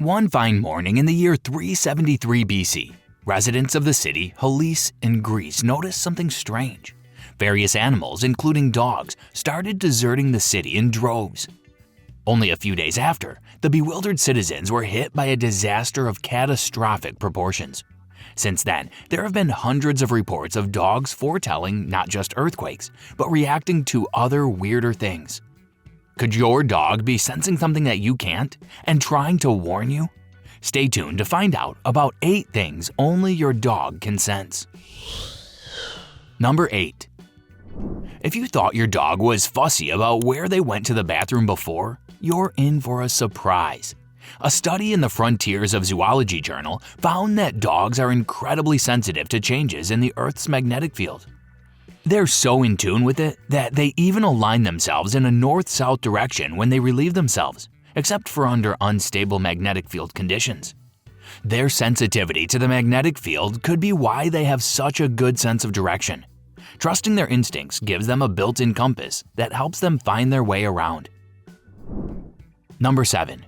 One fine morning in the year 373 BC, residents of the city Hellas in Greece noticed something strange. Various animals, including dogs, started deserting the city in droves. Only a few days after, the bewildered citizens were hit by a disaster of catastrophic proportions. Since then, there have been hundreds of reports of dogs foretelling not just earthquakes, but reacting to other weirder things. Could your dog be sensing something that you can't and trying to warn you? Stay tuned to find out about 8 things only your dog can sense. Number 8. If you thought your dog was fussy about where they went to the bathroom before, you're in for a surprise. A study in the Frontiers of Zoology journal found that dogs are incredibly sensitive to changes in the Earth's magnetic field. They're so in tune with it that they even align themselves in a north-south direction when they relieve themselves, except for under unstable magnetic field conditions. Their sensitivity to the magnetic field could be why they have such a good sense of direction. Trusting their instincts gives them a built-in compass that helps them find their way around. Number 7.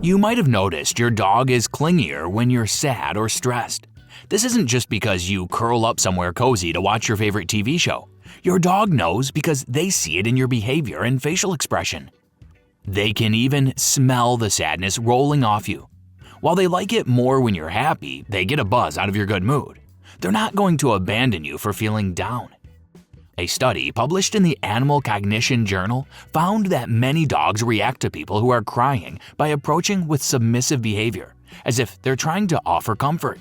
You might have noticed your dog is clingier when you're sad or stressed. This isn't just because you curl up somewhere cozy to watch your favorite TV show. Your dog knows because they see it in your behavior and facial expression. They can even smell the sadness rolling off you. While they like it more when you're happy, they get a buzz out of your good mood. They're not going to abandon you for feeling down. A study published in the Animal Cognition Journal found that many dogs react to people who are crying by approaching with submissive behavior, as if they're trying to offer comfort.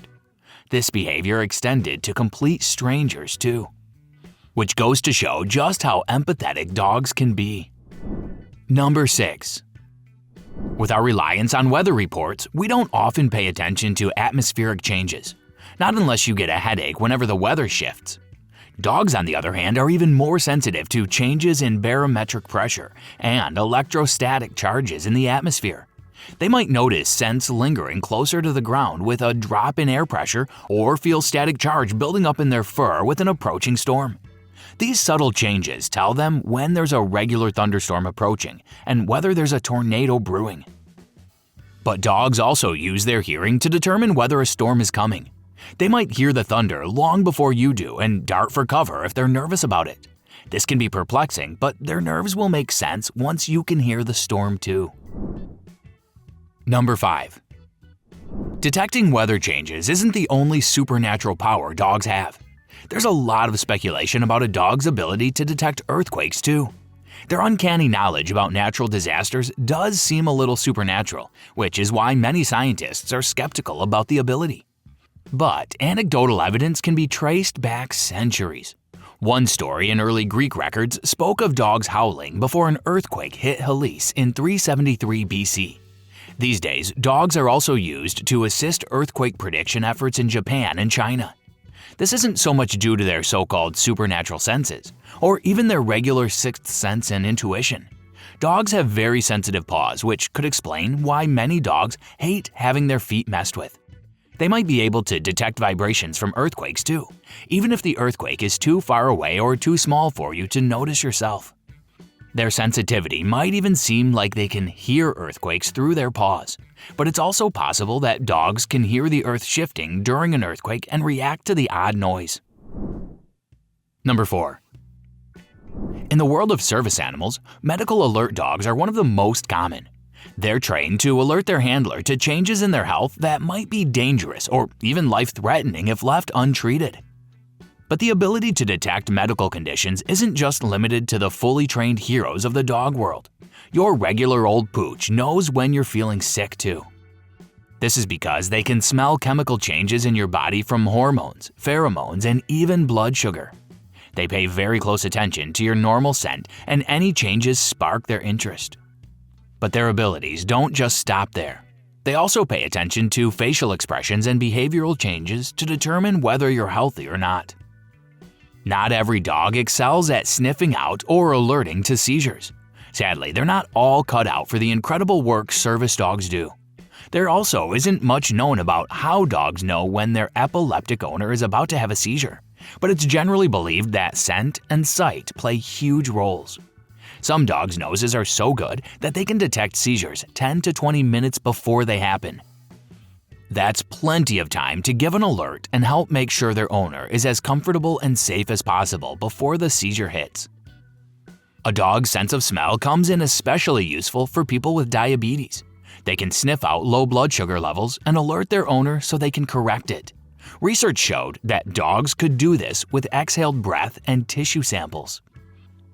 This behavior extended to complete strangers too, which goes to show just how empathetic dogs can be. Number 6. With our reliance on weather reports, we don't often pay attention to atmospheric changes, not unless you get a headache whenever the weather shifts. Dogs, on the other hand, are even more sensitive to changes in barometric pressure and electrostatic charges in the atmosphere. They might notice scents lingering closer to the ground with a drop in air pressure or feel static charge building up in their fur with an approaching storm. These subtle changes tell them when there's a regular thunderstorm approaching and whether there's a tornado brewing. But dogs also use their hearing to determine whether a storm is coming. They might hear the thunder long before you do and dart for cover if they're nervous about it. This can be perplexing, but their nerves will make sense once you can hear the storm too. Number 5. Detecting weather changes isn't the only supernatural power dogs have. There's a lot of speculation about a dog's ability to detect earthquakes too. Their uncanny knowledge about natural disasters does seem a little supernatural, which is why many scientists are skeptical about the ability. But anecdotal evidence can be traced back centuries. One story in early Greek records spoke of dogs howling before an earthquake hit Hellas in 373 BC. These days, dogs are also used to assist earthquake prediction efforts in Japan and China. This isn't so much due to their so-called supernatural senses, or even their regular sixth sense and intuition. Dogs have very sensitive paws, which could explain why many dogs hate having their feet messed with. They might be able to detect vibrations from earthquakes too, even if the earthquake is too far away or too small for you to notice yourself. Their sensitivity might even seem like they can hear earthquakes through their paws, but it's also possible that dogs can hear the earth shifting during an earthquake and react to the odd noise. Number 4. In the world of service animals, medical alert dogs are one of the most common. They're trained to alert their handler to changes in their health that might be dangerous or even life-threatening if left untreated. But the ability to detect medical conditions isn't just limited to the fully trained heroes of the dog world. Your regular old pooch knows when you're feeling sick too. This is because they can smell chemical changes in your body from hormones, pheromones, and even blood sugar. They pay very close attention to your normal scent, and any changes spark their interest. But their abilities don't just stop there. They also pay attention to facial expressions and behavioral changes to determine whether you're healthy or not. Not every dog excels at sniffing out or alerting to seizures. Sadly, they're not all cut out for the incredible work service dogs do. There also isn't much known about how dogs know when their epileptic owner is about to have a seizure, but it's generally believed that scent and sight play huge roles. Some dogs' noses are so good that they can detect seizures 10 to 20 minutes before they happen. That's plenty of time to give an alert and help make sure their owner is as comfortable and safe as possible before the seizure hits. A dog's sense of smell comes in especially useful for people with diabetes. They can sniff out low blood sugar levels and alert their owner so they can correct it. Research showed that dogs could do this with exhaled breath and tissue samples.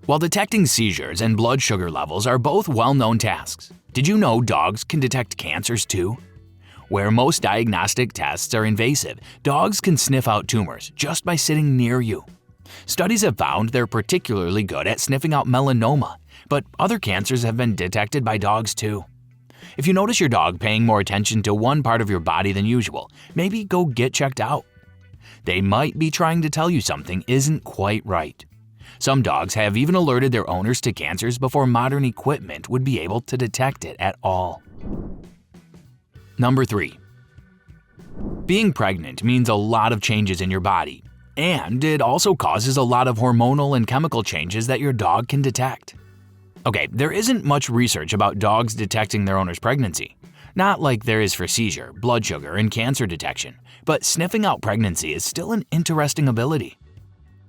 While detecting seizures and blood sugar levels are both well-known tasks, did you know dogs can detect cancers too? Where most diagnostic tests are invasive, dogs can sniff out tumors just by sitting near you. Studies have found they're particularly good at sniffing out melanoma, but other cancers have been detected by dogs too. If you notice your dog paying more attention to one part of your body than usual, maybe go get checked out. They might be trying to tell you something isn't quite right. Some dogs have even alerted their owners to cancers before modern equipment would be able to detect it at all. Number 3. Being pregnant means a lot of changes in your body, and it also causes a lot of hormonal and chemical changes that your dog can detect. Okay, there isn't much research about dogs detecting their owner's pregnancy. Not like there is for seizure, blood sugar, and cancer detection, but sniffing out pregnancy is still an interesting ability.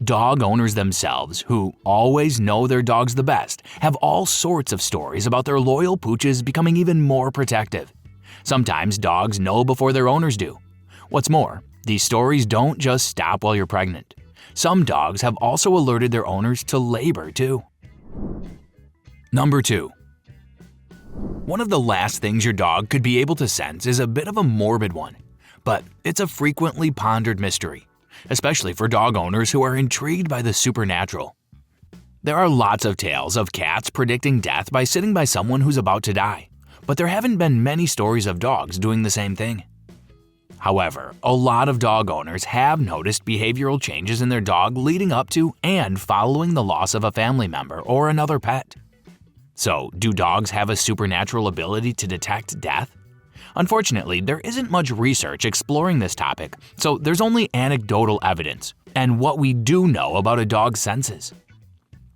Dog owners themselves, who always know their dogs the best, have all sorts of stories about their loyal pooches becoming even more protective. Sometimes dogs know before their owners do. What's more, these stories don't just stop while you're pregnant. Some dogs have also alerted their owners to labor too. Number 2. One of the last things your dog could be able to sense is a bit of a morbid one, but it's a frequently pondered mystery, especially for dog owners who are intrigued by the supernatural. There are lots of tales of cats predicting death by sitting by someone who's about to die, but there haven't been many stories of dogs doing the same thing. However, a lot of dog owners have noticed behavioral changes in their dog leading up to and following the loss of a family member or another pet. So, do dogs have a supernatural ability to detect death? Unfortunately, there isn't much research exploring this topic, so there's only anecdotal evidence and what we do know about a dog's senses.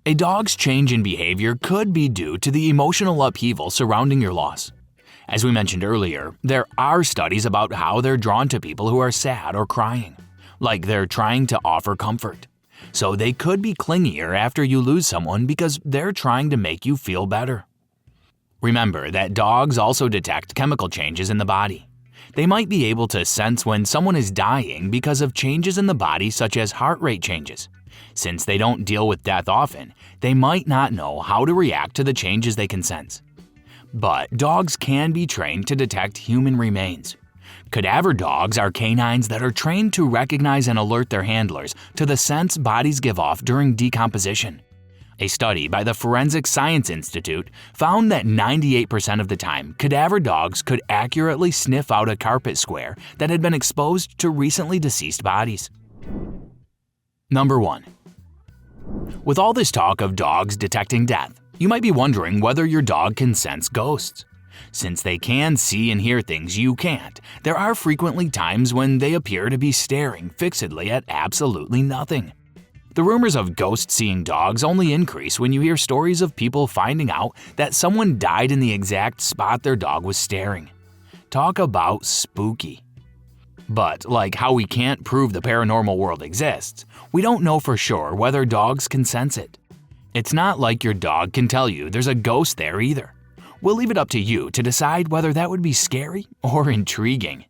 A dog's change in behavior could be due to the emotional upheaval surrounding your loss. As we mentioned earlier, there are studies about how they're drawn to people who are sad or crying, like they're trying to offer comfort. So they could be clingier after you lose someone because they're trying to make you feel better. Remember that dogs also detect chemical changes in the body. They might be able to sense when someone is dying because of changes in the body such as heart rate changes. Since they don't deal with death often, they might not know how to react to the changes they can sense. But dogs can be trained to detect human remains. Cadaver dogs are canines that are trained to recognize and alert their handlers to the scents bodies give off during decomposition. A study by the Forensic Science Institute found that 98% of the time, cadaver dogs could accurately sniff out a carpet square that had been exposed to recently deceased bodies. Number 1. With all this talk of dogs detecting death, you might be wondering whether your dog can sense ghosts. Since they can see and hear things you can't, there are frequently times when they appear to be staring fixedly at absolutely nothing. The rumors of ghost-seeing dogs only increase when you hear stories of people finding out that someone died in the exact spot their dog was staring. Talk about spooky. But like how we can't prove the paranormal world exists, we don't know for sure whether dogs can sense it. It's not like your dog can tell you there's a ghost there either. We'll leave it up to you to decide whether that would be scary or intriguing.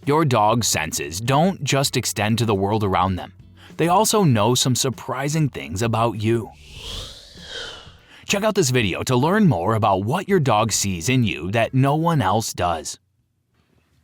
Your dog's senses don't just extend to the world around them. They also know some surprising things about you. Check out this video to learn more about what your dog sees in you that no one else does.